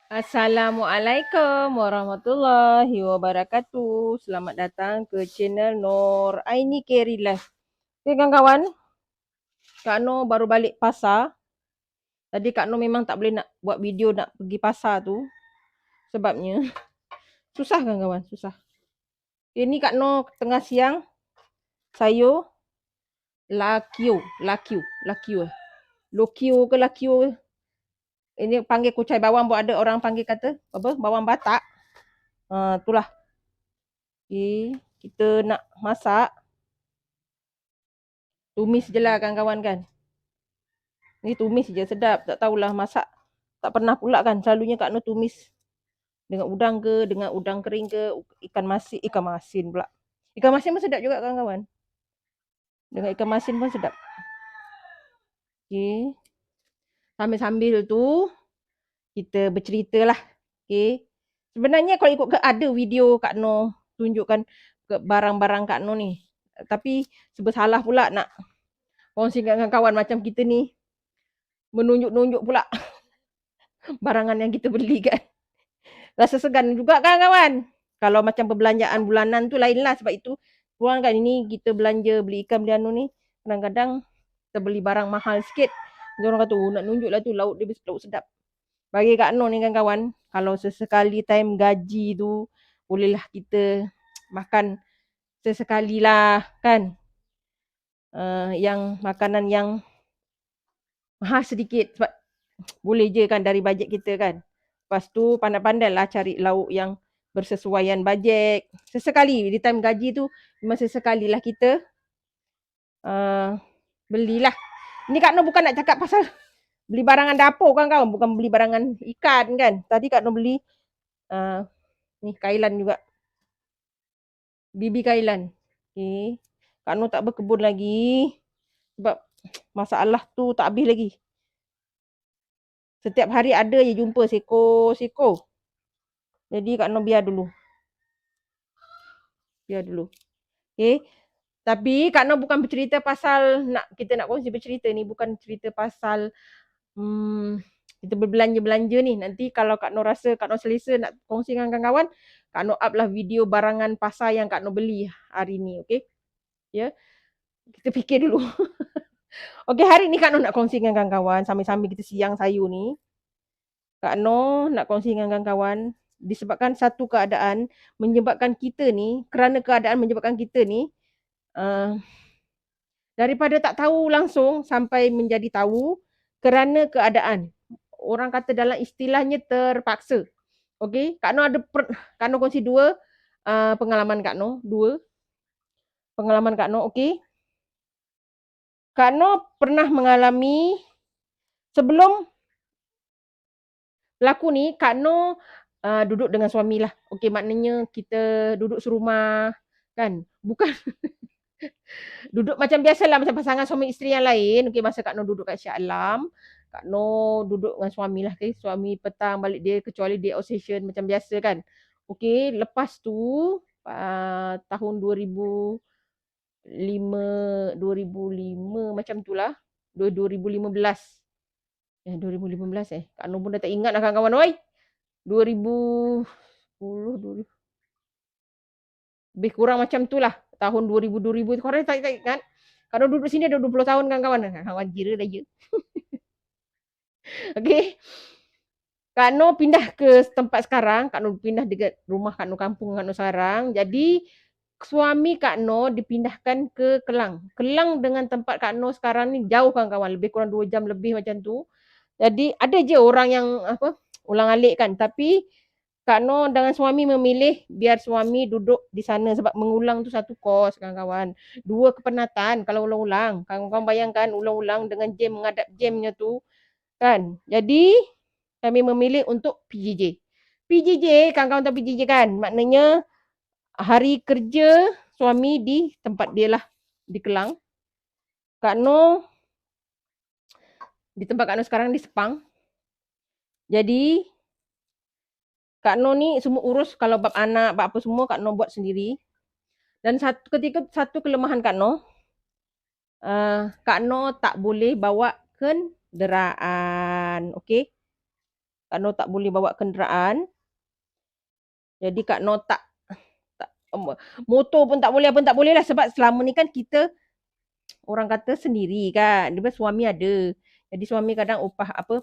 Assalamualaikum warahmatullahi wabarakatuh. Selamat datang ke channel Nur Aini Carry Life. Okay, kawan-kawan, Kak Nur baru balik pasar. Tadi Kak Nur memang tak boleh nak buat video nak pergi pasar tu. Sebabnya susah kawan-kawan, susah. Ini Kak Nur tengah siang sayur lakio. Lokio ke lakio. Ini panggil kucai bawang pun ada orang panggil kata apa? Bawang batak. Itulah. Okay, kita nak masak. Tumis je lah kawan-kawan kan. Ni tumis je sedap. Tak tahulah masak. Tak pernah pula kan. Selalunya Kak Nur tumis. Dengan udang ke, dengan udang kering ke, ikan masin pula. Ikan masin pun sedap juga kawan-kawan. Dengan ikan masin pun sedap. Okay. Sambil-sambil tu, kita bercerita lah. Okay. Sebenarnya kalau ikut ada video Kak Nur tunjukkan barang-barang Kak Nur ni. Tapi serba salah pula nak kongsi dengan kawan macam kita ni. Menunjuk-nunjuk pula barangan yang kita beli kan. Rasa segan juga kan kawan. Kalau macam perbelanjaan bulanan tu lain lah. Sebab itu puan kan ini kita belanja beli ikan beli anu ni. Kadang-kadang kita beli barang mahal sikit. Dia orang kata nak nunjuk lah tu lauk dia lauk sedap. Bagi Kak Nur ni kan kawan. Kalau sesekali time gaji tu bolehlah kita makan sesekali lah kan. Yang makanan yang mahal sedikit. Sebab boleh je kan dari bajet kita kan. Lepas tu pandai-pandai lah cari lauk yang bersesuaian bajet. Sesekali di time gaji tu memang sesekali lah kita belilah. Ni Kak Nur bukan nak cakap pasal beli barangan dapur kan kawan. Bukan beli barangan ikan kan. Tadi Kak Nur beli ni kailan juga. Bibi kailan. Okay. Kak Nur tak berkebun lagi. Sebab masalah tu tak habis lagi. Setiap hari ada je jumpa seko-seko. Jadi Kak Nur biar dulu. Okay. Tapi Kak Nur bukan bercerita pasal kita nak kongsi bercerita ni. Bukan cerita pasal kita berbelanja-belanja ni. Nanti kalau Kak Nur rasa Kak Nur selesa nak kongsi dengan kawan-kawan, Kak Nur up lah video barangan pasar yang Kak Nur beli hari ni. Okay. Ya. Kita fikir dulu. Okay, hari ni Kak Nur nak kongsi dengan kawan-kawan. Sambil-sambil kita siang sayur ni. Kak Nur nak kongsi dengan kawan-kawan. Disebabkan satu keadaan menyebabkan kita ni, kerana keadaan menyebabkan kita ni, daripada tak tahu langsung sampai menjadi tahu kerana keadaan. Orang kata dalam istilahnya terpaksa. Okey, Kak Nur Kak Nur kongsi dua pengalaman Kak Nur. Pengalaman Kak Nur, okey. Kak Nur pernah mengalami sebelum berlaku ni, Kak Nur duduk dengan suami lah. Okey, maknanya kita duduk serumah kan. Bukan duduk macam biasalah macam pasangan suami isteri yang lain. Okey, masa Kak Nur duduk kat Shah Alam, Kak Nur duduk dengan suami lah. Okay? Suami petang balik dia kecuali dia out session macam biasa kan. Okey, lepas tu tahun 2005 macam tu lah. 2015. 2015 Kak Nur pun dah tak ingat lah kawan-kawan. Oi. 2010, 2000. Lebih kurang macam tu lah. Tahun 2000 tu. Korang tak ingat? Kalau duduk sini dah 20 tahun kawan-kawan. Kawan kira dah je. Okay. Kak Nur pindah ke tempat sekarang. Kak Nur pindah dekat rumah Kak Nur kampung Kak Nur sekarang. Jadi suami Kak Nur dipindahkan ke Kelang. Kelang dengan tempat Kak Nur sekarang ni jauh kawan-kawan. Lebih kurang 2 jam lebih macam tu. Jadi ada je orang yang ulang alik kan. Tapi Kak Nur dengan suami memilih biar suami duduk di sana sebab mengulang tu satu kos kawan-kawan. 2 kepenatan kalau ulang-ulang. Kawan-kawan bayangkan ulang-ulang dengan jam menghadap jamnya tu kan. Jadi kami memilih untuk PJJ. PJJ, kawan-kawan tahu PJJ kan? Maknanya hari kerja suami di tempat dia lah. Di Kelang. Kak Nur di tempat Kak Nur sekarang di Sepang. Jadi Kak Nur ni semua urus kalau bab anak, bab apa semua Kak Nur buat sendiri. Dan satu kelemahan Kak Nur, Kak Nur tak boleh bawa kenderaan. Okay. Kak Noh tak boleh bawa kenderaan. Jadi Kak Noh motor pun tak boleh, apa tak boleh lah. Sebab selama ni kan kita orang kata sendiri kan. Dia suami ada. Jadi suami kadang upah apa,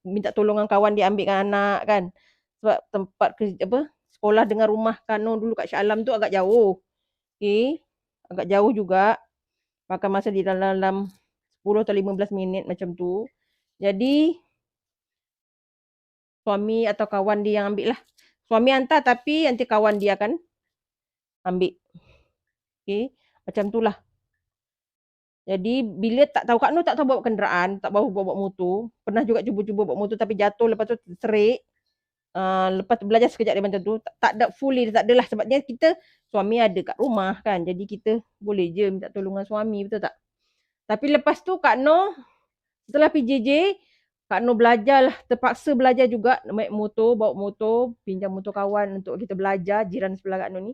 minta tolongan kawan dia ambilkan anak kan. Sebab tempat kerja apa, sekolah dengan rumah Kak Noh dulu kat Shah Alam tu agak jauh. Okay. Agak jauh juga. Makan masa di dalam 10 atau 15 minit macam tu. Jadi suami atau kawan dia yang ambil lah. Suami hantar tapi nanti kawan dia akan ambil. Okay. Macam tu lah. Jadi bila tak tahu, Kak Noh tak tahu bawa kenderaan, tak tahu bawa motor. Pernah juga cuba-cuba bawa motor tapi jatuh, lepas tu terserik. Lepas tu belajar sekejap dia macam tu. Tak ada fully, tak adalah. Sebabnya kita suami ada kat rumah kan. Jadi kita boleh je minta tolongan suami, betul tak? Tapi lepas tu Kak Noh, setelah PJJ, Kak Noh belajar lah. Terpaksa belajar juga naik motor, bawa motor, pinjam motor kawan untuk kita belajar. Jiran sebelah Kak Noh ni.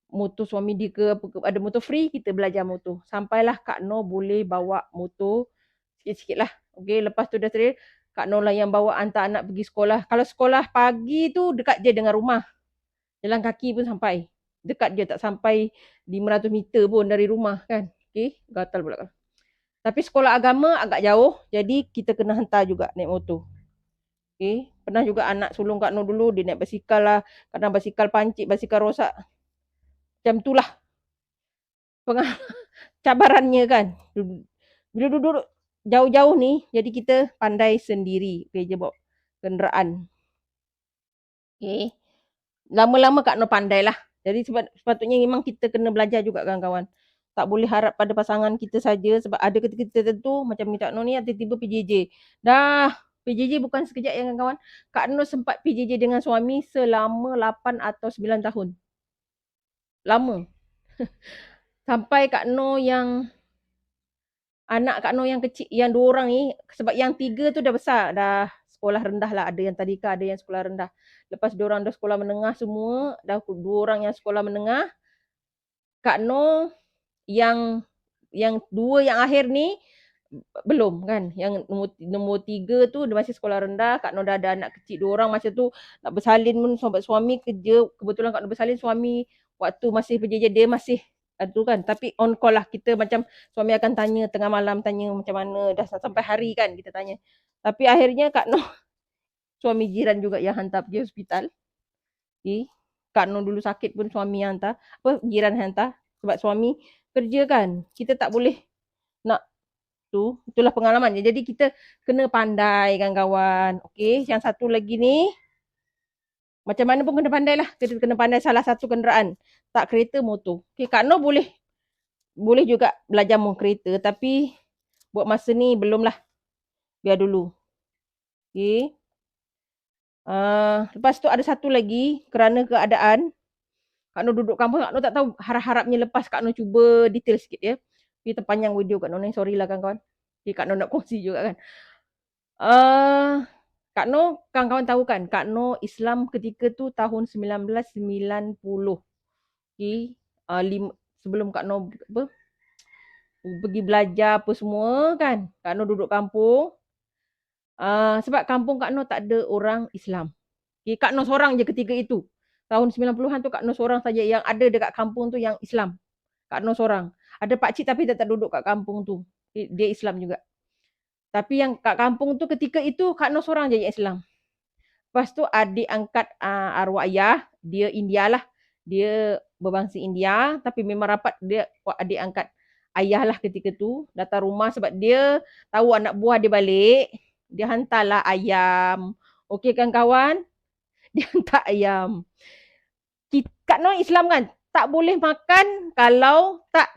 Motor suami dia ke, ada motor free, kita belajar motor. Sampailah Kak Noh boleh bawa motor sikit-sikit lah. Okay, lepas tu dah terakhir, Kak Noh lah yang bawa hantar anak pergi sekolah. Kalau sekolah pagi tu dekat je dengan rumah. Jalan kaki pun sampai. Dekat je, tak sampai 500 meter pun dari rumah kan. Okay, gatal pula. Tapi sekolah agama agak jauh, jadi kita kena hantar juga naik motor. Okay, pernah juga anak sulung Kak Noh dulu, dia naik basikal lah. Kadang basikal pancit, basikal rosak. Macam tu lah cabarannya kan. Bila duduk jauh-jauh ni, jadi kita pandai sendiri. Okay, je bawa kenderaan. Okay. Lama-lama Kak Noh pandai lah. Jadi sepatutnya memang kita kena belajar juga kawan-kawan. Tak boleh harap pada pasangan kita saja, sebab ada ketika tertentu macam Kak Noh ni tiba-tiba PJJ. Dah PJJ bukan sekejap ya kawan-kawan. Kak Noh sempat PJJ dengan suami selama 8 atau 9 tahun. Lama. Sampai Kak Noh yang anak Kak Noh yang kecil, yang 2 orang ni, sebab yang 3 tu dah besar, dah sekolah rendah lah. Ada yang tadika, ada yang sekolah rendah. Lepas 2 orang dah sekolah menengah semua, dah 2 orang yang sekolah menengah. Kak Noh yang 2 yang akhir ni belum kan. Yang nombor 3 tu dia masih sekolah rendah. Kak Noh dah ada anak kecil 2 orang. Masa tu nak bersalin pun sebab suami kerja. Kebetulan Kak Noh bersalin, suami waktu masih PJJ dia masih tu kan. Tapi on call lah. Kita macam suami akan tanya tengah malam, tanya macam mana, dah sampai hari kan kita tanya. Tapi akhirnya Kak Noh, suami jiran juga yang hantar pergi hospital. Okay. Kak Noh dulu sakit pun suami yang hantar. Jiran hantar. Sebab suami kerja kan. Kita tak boleh nak tu. Itulah pengalaman. Jadi kita kena pandai kawan-kawan. Okay. Yang satu lagi ni, macam mana pun kena pandai lah. Kita kena pandai salah satu kenderaan. Tak kereta, motor. Okay. Kak Noh boleh juga belajar kereta. Tapi buat masa ni belum lah. Biar dulu. Okay. Lepas tu ada satu lagi. Kerana keadaan, Kak Noh duduk kampung, Kak Noh tak tahu, harap-harapnya lepas Kak Noh cuba detail sikit ya. Dia terpanjang video Kak Noh ni, sorry lah kawan-kawan. Kak Noh nak kongsi juga kan. Kak Noh, kawan-kawan tahu kan, Kak Noh Islam ketika tu tahun 1990. Okay. Sebelum Kak Noh pergi belajar apa semua kan, Kak Noh duduk kampung. Sebab kampung Kak Noh tak ada orang Islam. Okay. Kak Noh seorang je ketika itu. Tahun 90-an tu Kak Noh seorang saja yang ada dekat kampung tu yang Islam. Kak Noh seorang. Ada pakcik tapi tak duduk kat kampung tu. Dia Islam juga. Tapi yang kat kampung tu ketika itu Kak Noh seorang je yang Islam. Lepas tu adik angkat arwah ayah, dia India lah. Dia berbangsa India tapi memang rapat, dia adik angkat ayah lah ketika tu. Datang rumah sebab dia tahu anak buah dia balik. Dia hantarlah ayam. Okey kan kawan? Dia hantar ayam. Kak Noh Islam kan, tak boleh makan kalau tak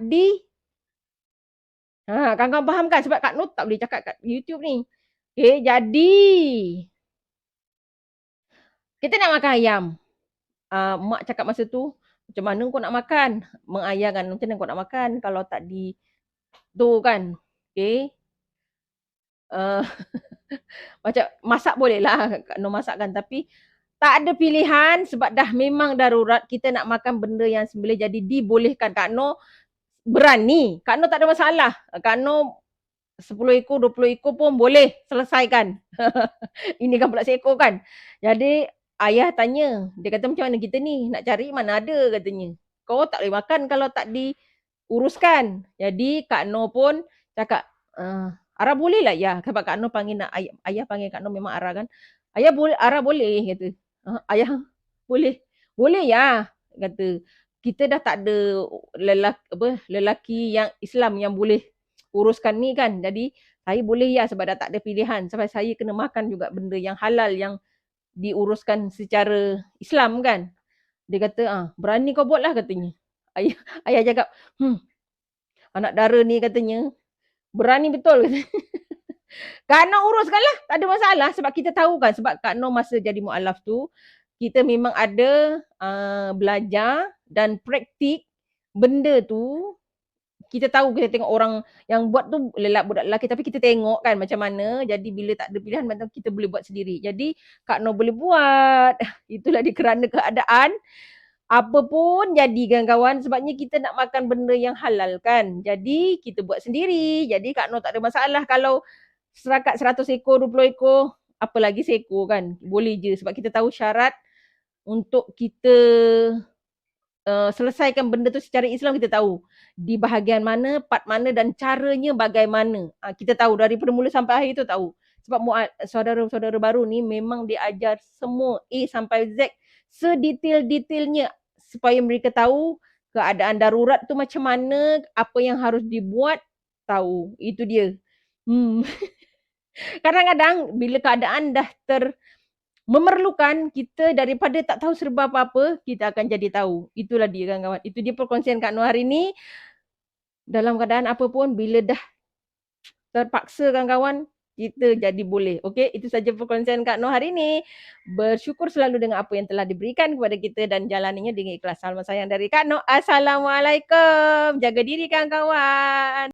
kawan-kawan faham kan? Sebab Kak Noh tak boleh cakap kat YouTube ni. Okay, jadi kita nak makan ayam. Mak cakap masa tu, macam mana kau nak makan? Mengayah kan, macam mana kau nak makan kalau tak tu kan? Okay. Macam masak boleh lah Kak Noh masak kan, tapi tak ada pilihan sebab dah memang darurat kita nak makan benda yang sembelih, jadi dibolehkan. Kak Noh berani. Kak Noh tak ada masalah. Kak Noh 10 ekor, 20 ekor pun boleh selesaikan. Ini kan pula seekor kan. Jadi ayah tanya, dia kata macam mana kita ni nak cari mana ada katanya. Kau tak boleh makan kalau tak diuruskan. Jadi Kak Noh pun cakap, Ara boleh lah ya. Sebab Kak Noh panggil nak ayah panggil Kak Noh memang Ara kan. Ayah boleh, Ara boleh kata. Ayah boleh. Boleh ya kata. Kita dah tak ada lelaki yang Islam yang boleh uruskan ni kan. Jadi saya boleh ya sebab dah tak ada pilihan. Sebab saya kena makan juga benda yang halal yang diuruskan secara Islam kan. Dia kata, berani kau buat lah katanya. Ayah cakap, anak dara ni katanya, berani betul katanya. Kak Noh uruskan lah, tak ada masalah. Sebab kita tahu kan, sebab Kak Noh masa jadi mu'alaf tu, kita memang ada belajar dan praktik benda tu. Kita tahu, kita tengok orang yang buat tu budak lelaki, tapi kita tengok kan macam mana. Jadi bila tak ada pilihan, macam kita boleh buat sendiri. Jadi Kak Noh boleh buat. Itulah dia kerana keadaan. Apa pun jadi kawan-kawan, sebabnya kita nak makan benda yang halal kan. Jadi kita buat sendiri. Jadi Kak Noh tak ada masalah kalau setakat 100 ekor, 20 ekor, apa lagi seekor kan. Boleh je sebab kita tahu syarat untuk kita selesaikan benda tu secara Islam. Kita tahu di bahagian mana, part mana dan caranya bagaimana. Kita tahu daripada mula sampai akhir tu tahu. Sebab saudara-saudara baru ni memang diajar semua A sampai Z sedetail-detailnya supaya mereka tahu keadaan darurat tu macam mana, apa yang harus dibuat, tahu. Itu dia. Kadang-kadang bila keadaan dah memerlukan, kita daripada tak tahu serba apa-apa, kita akan jadi tahu. Itulah dia kawan-kawan. Itu dia perkongsian Kak Noh hari ni. Dalam keadaan apa pun, bila dah terpaksa kawan-kawan, kita jadi boleh. Okey, itu saja perkongsian Kak Noh hari ni. Bersyukur selalu dengan apa yang telah diberikan kepada kita dan jalaninya dengan ikhlas. Salam sayang dari Kak Noh. Assalamualaikum. Jaga diri kawan-kawan.